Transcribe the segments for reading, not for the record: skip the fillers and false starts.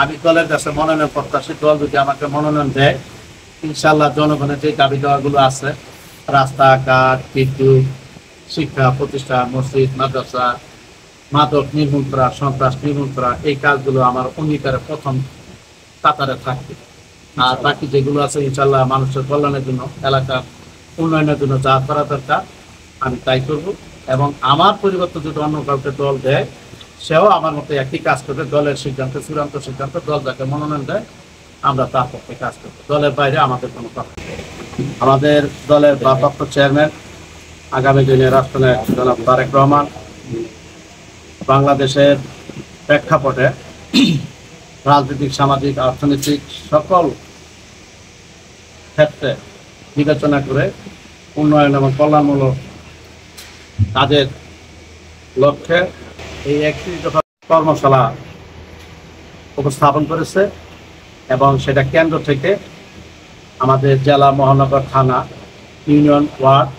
আমি দলের কাছে মনোনয়ন প্রত্যাশী। দল যদি আমাকে মনোনয়ন দেয়, ইনশাল্লাহ জনগণের যে দাবি দেওয়াগুলো আছে, রাস্তাঘাট, বিদ্যুৎ, শিক্ষা প্রতিষ্ঠান, মসজিদ, মাদ্রাসা, মাদক নির্মূল করা, সন্ত্রাস নির্মূল করা, এই কাজগুলো আমার অঙ্গীকারের প্রথম কাতারে থাকবে। আর বাকি যেগুলো আছে ইনশাল্লাহ মানুষের কল্যাণের জন্য, এলাকার উন্নয়নের জন্য যা করা দরকার আমি তাই করব। এবং আমার পরিবর্তে যদি অন্য কাউকে দল দেয়, সেও আমার মতো একই কাজ করবে। দলের সিদ্ধান্ত, চূড়ান্ত সিদ্ধান্ত, দল যাকে মনোনয়ন দেয় আমরা তার পক্ষে কাজ করব। দলের বাইরে আমাদের কোনো কথা। আমাদের দলের ভারপ্রাপ্ত চেয়ারম্যান, আগামী দিনে রাষ্ট্রনায়ক জনাব তারেক রহমান বাংলাদেশের প্রেক্ষাপটে রাজনৈতিক, সামাজিক, অর্থনৈতিক সকল ক্ষেত্রে বিবেচনা করে উন্নয়ন এবং কল্যাণমূলক কাজের লক্ষ্যে এই 31 দফা কর্মশালা উপস্থাপন করেছে। এবং সেটা কেন্দ্র থেকে আমাদের জেলা, মহানগর, থানা, ইউনিয়ন, ওয়ার্ড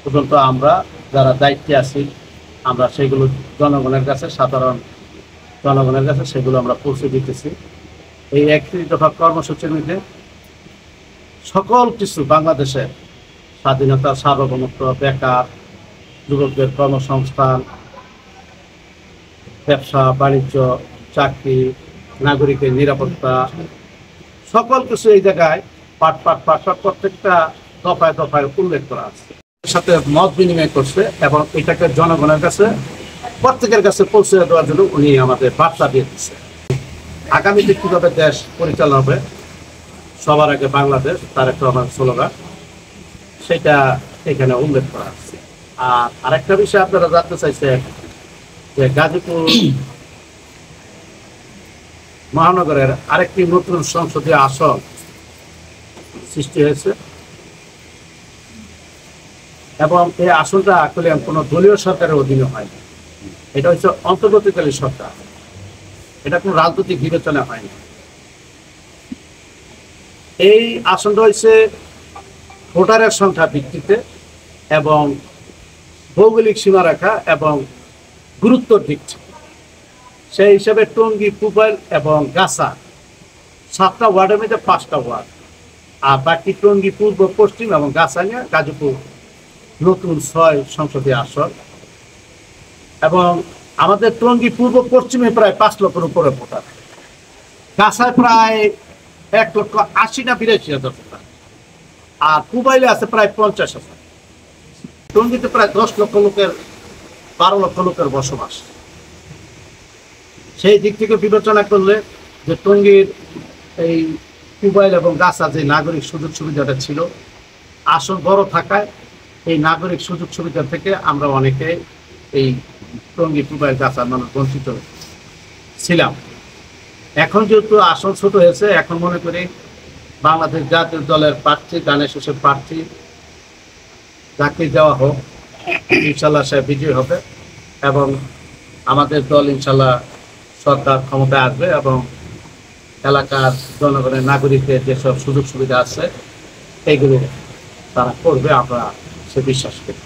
পর্যন্ত আমরা যারা দায়িত্বে আছি, আমরা সেগুলো জনগণের কাছে, সাধারণ জনগণের কাছে সেগুলো আমরা পৌঁছে দিতেছি। এই 31 দফা কর্মসূচির মধ্যে সকল কিছু বাংলাদেশের স্বাধীনতা, সার্বভৌমত্ব, বেকার, যুবকদের কর্মসংস্থান, ব্যবসা বাণিজ্য, চাকরি, নাগরিকের নিরাপত্তা, সকল কিছু এই জায়গায় পাট প্রত্যেকটা দফায় দফায় উল্লেখ করা আছে। সাথে মত বিনিময় করছে এবং এটাকে জনগণের কাছে, প্রত্যেকের কাছে পৌঁছে দেওয়ার জন্য উনি আমাদের বার্তা দিয়ে দিচ্ছে। আগামীতে কীভাবে দেশ পরিচালনা হবে, সবার আগে বাংলাদেশ, তারেক রহমান স্লোগান, সেটা এখানে উল্লেখ করা আছে। আর আরেকটা বিষয় আপনারা জানতে চাইছেন যে গাজীপুর মহানগরের আরেকটি নতুন সংসদীয় আসন সৃষ্টি হয়েছে এবং এই আসনটা আসলে কোনো দলীয় সরকারের অধীনে হয়নি। এটা হচ্ছে অন্তর্বর্তীকালীন সরকার, এটা কোনো রাজনৈতিক বিবেচনা হয়নি। এই আসনটা হচ্ছে ভোটারের সংখ্যা ভিত্তিতে এবং ভৌগোলিক সীমারেখা এবং গুরুত্বর দিক থেকে। সেই হিসাবে টঙ্গী, পুবাইল এবং গাছা 7টা ওয়ার্ডের মধ্যে 5টা ওয়ার্ড, আর বাকি টঙ্গী পূর্ব, পশ্চিম এবং গাছা নিয়ে গাজীপুর নতুন 6 সংসদীয় আসন। এবং আমাদের টঙ্গী পূর্ব পশ্চিমে প্রায় 5 লক্ষের উপরে ভোটার, গাছায় প্রায় 1,80,000 না 82,000 ভোটার, আর পুবাইলে আছে প্রায় 50,000। টঙ্গীতে প্রায় 10 লক্ষ লোকের, 12 লক্ষ লোকের বসবাস। সেই দিক থেকে বিবেচনা করলে যে টঙ্গীর এই পুবাইল এবং গাছা যে নাগরিক সুযোগ সুবিধাটা ছিল, আসন বড় থাকায় এই নাগরিক সুযোগ সুবিধা থেকে আমরা অনেকে এই টঙ্গী, পুবাইল, গাছার মানুষ বঞ্চিত ছিলাম। এখন যেহেতু আসন ছোট হয়েছে, এখন মনে করি বাংলাদেশ জাতীয় দলের প্রার্থী, ধানের শীষের প্রার্থী যাকে দেওয়া হোক, ইনশাল্লাহ সে বিজয়ী হবে এবং আমাদের দল ইনশাল্লাহ সরকার ক্ষমতায় আসবে এবং এলাকার জনগণের, নাগরিকদের যেসব সুযোগ সুবিধা আছে এইগুলো তারা করবে, আমরা সে বিশ্বাস করি।